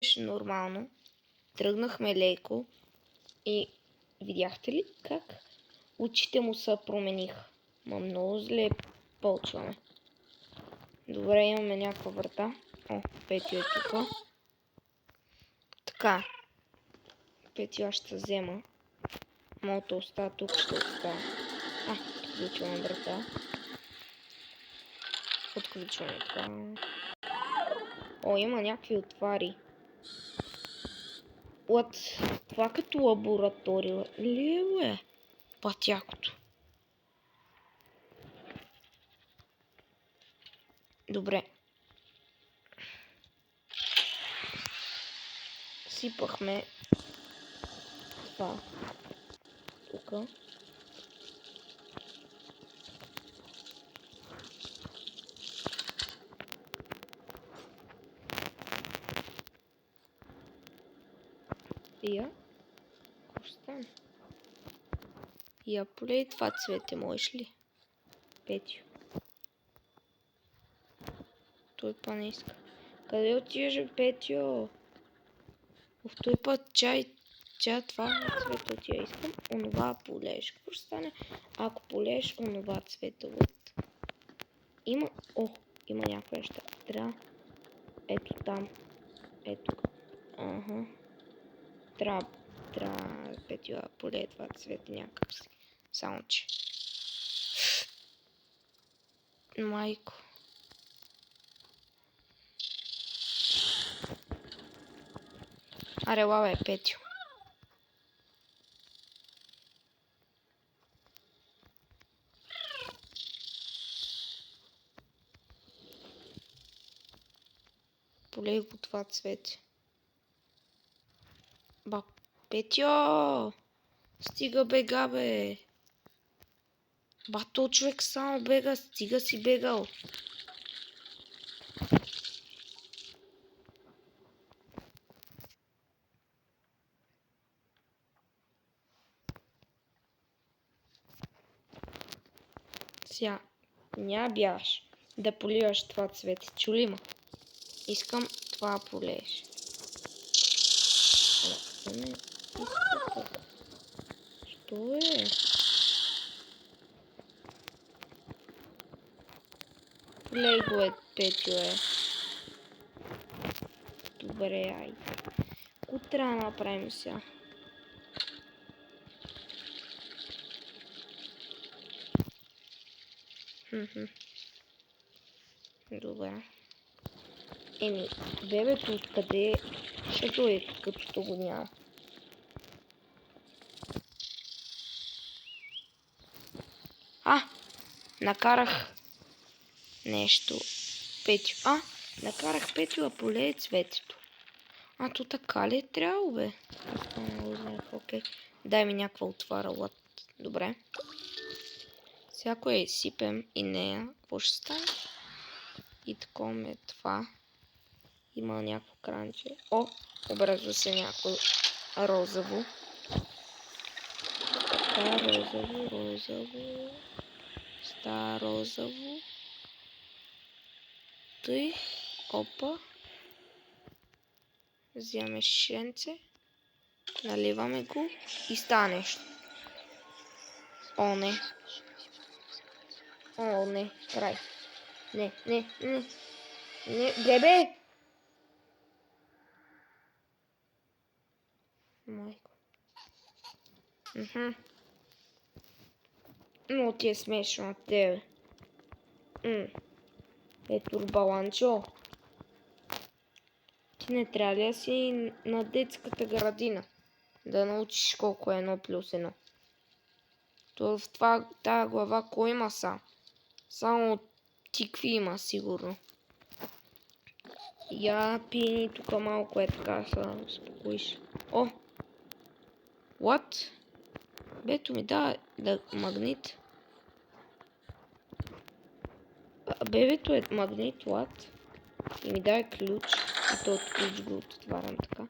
беше нормално. Тръгнахме леко и видяхте ли как очите му се промениха? Ма много зле почваме. Добре, имаме някаква врата. О, Петю е тук. Така. Петю аз ще взема. Моето остава тук, ще остава. Отключваме врата. Отключваме така. О, има някакви отвари. Това като лаборатория ли е? Пътякото. Добре. Сипахме това. Тука. Я. Какво стане? Я полей това цвете, можеш ли? Петю. Той па не иска. Къде отиваш, Петю? В той път чай това цвета отива. Искам онова полееш. Какво ще стане, ако полееш онова цвета? Има... има някакви неща. Трябва... Ето там. Ето. Ага. Трябва Петю да полее това цвет някакъв си. Само че. Майко. Аре, лаве, Петю. Полей го това цвете. Ба, Петю! Стига бега, бе! Ба, то човек само бега, стига си бегал. Сега, няма бягаш да поливаш това цвете. Чули ма? Искам това полееш. Не, що е? Полей го е, Петю е. Добре, айде. Какво трябва да направим сега? Добре. Бебето откъде ще дойде, като то го няма? Накарах нещо. Петю. Накарах Петю да полее цветето. То така ли е трябвало, бе? Окей. Дай ми някаква отвара, лад. Добре. Всяко сипем и нея. Какво ще стане? И такова е това. Има някакво кранче. Образва се някакво розово. Така, розово. Ста розово. Тъй. Опа. Вземаме шенце. Наливаме го и стане нещо. Не. Не. Край. Не. Бебе! Майко. Но ти е смешно на тебе. Турбаланчо. Ти не трябва ли да си на детската градина? Да научиш колко е 1+1. То в тази глава кой има сам? Само тикви има сигурно. Я пини тук малко така се успокоиш. What? Бето ми да магнит. Бебето е магнит, what? И ми дай ключ. И то от ключ го отварям така.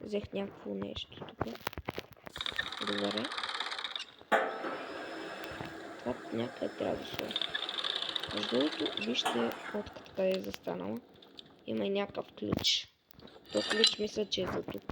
Взех някакво нещо тук. Добре. Това някъде трябва да се. Между другото, вижте фотката къде е застанала. Има и някакъв ключ. То ключ мисля, че е за тук.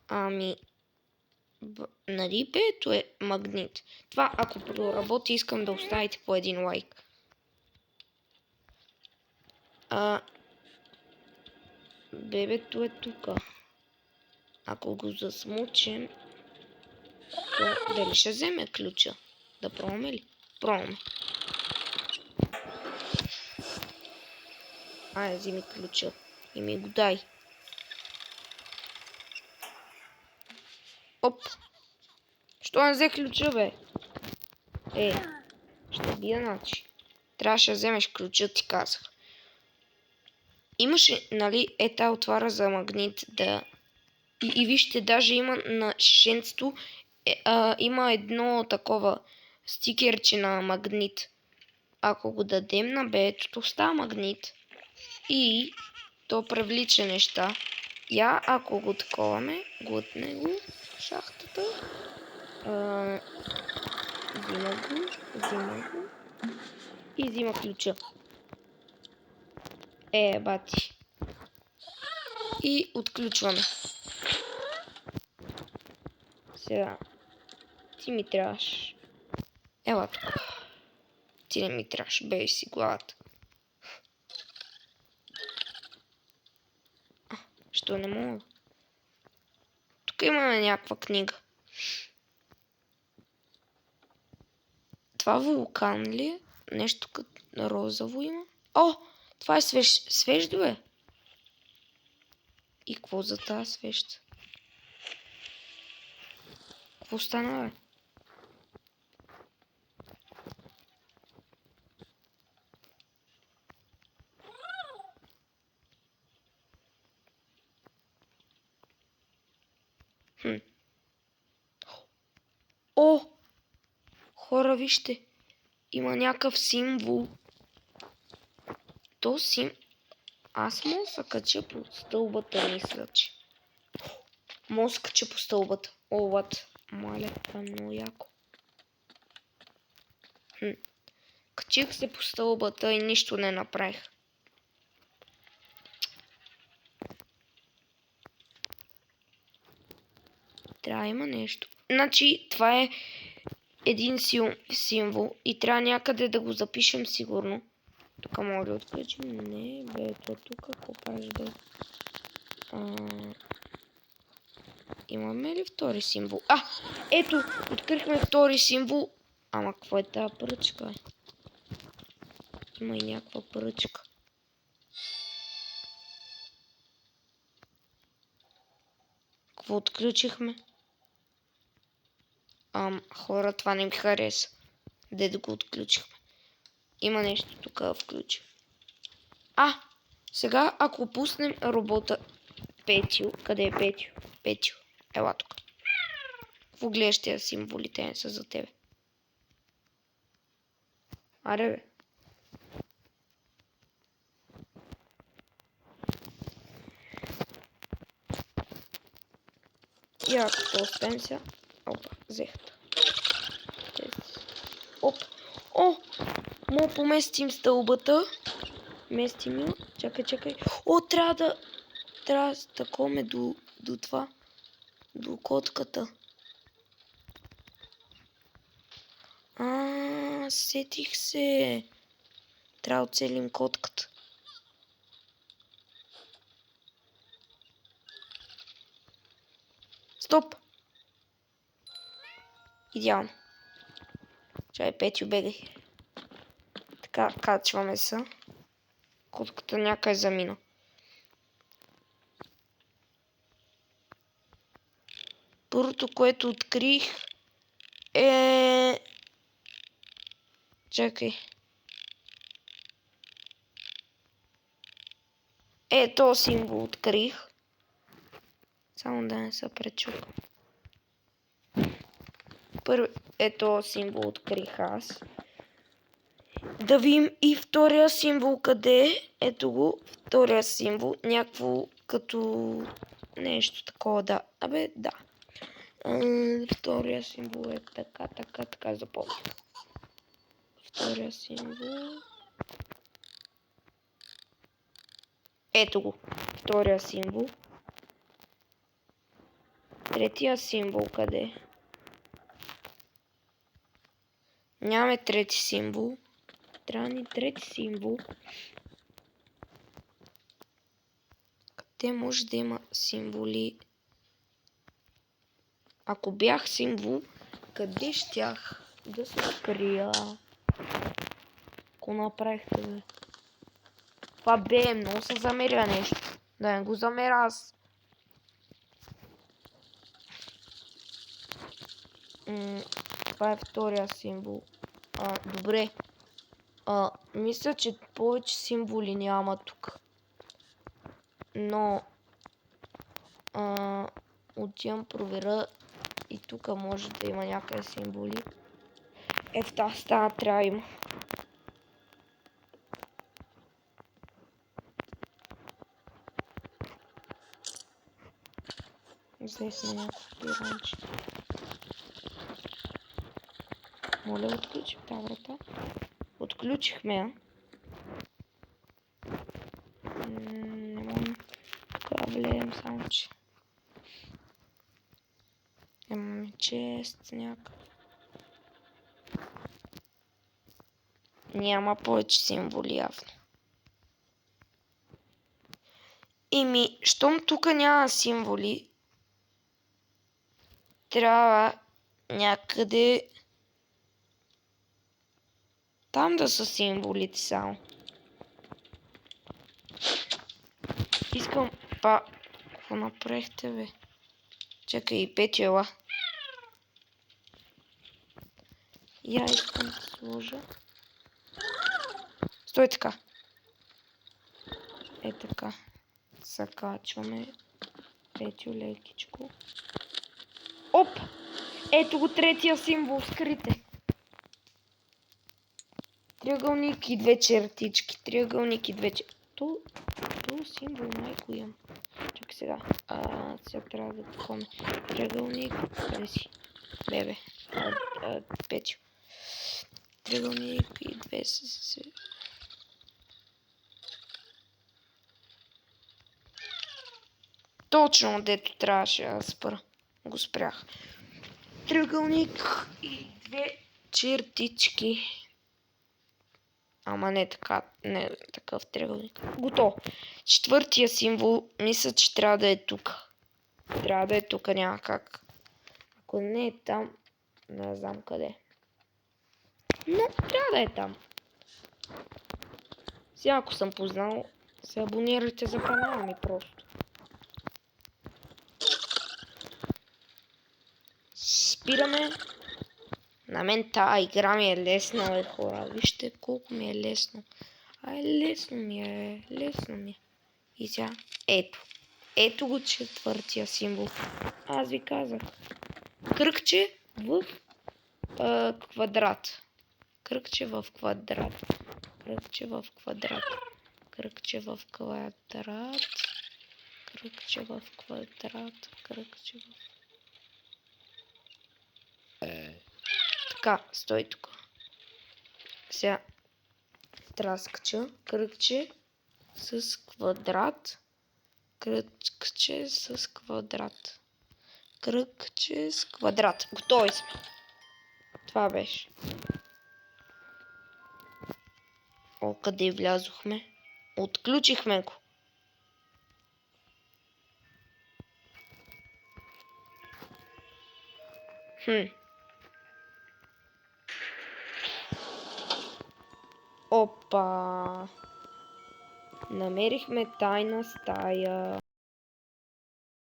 Ами... Нали бето е магнит? Това, ако проработи, искам да оставите по един лайк. Бебето е тук. Ако го засмучим, то дали ще вземе ключа? Да пробваме ли? Пробваме. Айде, вземи ключа и ми го дай. Оп! Що не взе ключа, бе? Ще бия, значи. Трябваше да вземеш ключа, ти казах. Имаше, нали, та отвара за магнит да... И вижте, даже има на шишенцето, има едно такова стикерче на магнит. Ако го дадем на бетото, става магнит. И то привлича неща. Ако го таковаме, глътне го шахтата. Взима го. И взима ключа. Бати. И отключваме. Сега. Ти ми трябваш. Ела тук. Ти не ми трябваш. Бей си главата. Що не мога? Тук имаме някаква книга. Това вулкан ли е? Нещо като розово има? О! Това е свещ, бе. И какво за тази свещ? Какво стана, бе? О! Хора, вижте. Има някакъв символ. То Аз мога да се кача по стълбата, мисля, че. Мога да се кача по стълбата. Олът. Маля, това е много яко. Качих се по стълбата и нищо не направих. Трябва да има нещо. Значи, това е един символ и трябва някъде да го запишем сигурно. Тук мога да отключим. Не, бе, тук какво правиш, бе? Имаме ли втори символ? Ето, открихме втори символ. Ама какво е тази пръчка? Има и някаква пръчка. Какво отключихме? Хора, това не ми хареса. Де да го отключихме. Има нещо тук да включим. Сега ако пуснем робота Петю. Къде е Петю? Петю. Ела тук. Какво гледаш тези символи? Те не са за тебе. Аре, бе. Като оставим сега. Опа, взехте. О! Мога поместим стълбата. Местим я. Чакай. Трябва да таковаме до това. До котката. Сетих се. Трябва да оцелим котката. Стоп! Идеално. Чай, Петю, бегай. Така, качваме се. Котката някъде замина. Първото, което открих е... Чакай. Този символ открих. Само да не се пречупа. Този символ открих аз. Да видим и втория символ къде е. Ето го, втория символ. Някакво като нещо такова, да. Да. Втория символ е така запомня. Втория символ Ето го. Втория символ. Третия символ къде е? Нямаме трети символ. Трябва ни трети символ. Къде може да има символи? Ако бях символ, къде щях да се скрия? Ако направихте, бе. Това бе, много се замеря нещо. Да не го замеря аз. Това е втория символ. Добре. Мисля, че повече символи няма тук. Но отивам проверя и тук може да има някъде символи. В тази стана трябва да има. Здесь сме някакво пиранче. Моля, отключим тази врата. Отключихме я. Не можем тук да влеем, само че имаме чест някакъв. Няма повече символи явно. Щом тук няма символи, трябва някъде там да са символите само. Искам Какво направихте, бе? Чакай, и Петю ела. Я искам да сложа. Стой така. Така. Закачваме Петю лекичко. Оп! Ето го третия символ, скрите. Триъгълник и две чертички. Триъгълник и две чертички. То символ майко имам. Чакай сега. Сега трябва да такome. Триъгълник. Къде си? Бебе. Петю. Триъгълник и две се. Точно дето трябваше да спра. Го спрях. Триъгълник и две чертички. Ама не така, не такъв триъгълник. Готово. Четвъртия символ, мисля, че трябва да е тук. Трябва да е тук, няма как. Ако не е там, не знам къде. Но трябва да е там. Сега, ако съм познал, се абонирайте за канала ми просто. Спираме. На мен тази игра ми е лесна, бе, хора. Вижте колко ми е лесно. Лесно ми е. И сега, ето го четвъртия символ. Аз ви казах. Кръгче в квадрат. Кръгче в квадрат. Кръгче в квадрат. Кръгче в квадрат. Кръгче в квадрат. Кръгче в... Така, стой тук. Сега траскача, кръгче с квадрат, кръгче с квадрат, кръгче с квадрат. Готови сме. Това беше. Къде влязохме? Отключихме го. Опа! Намерихме тайна стая.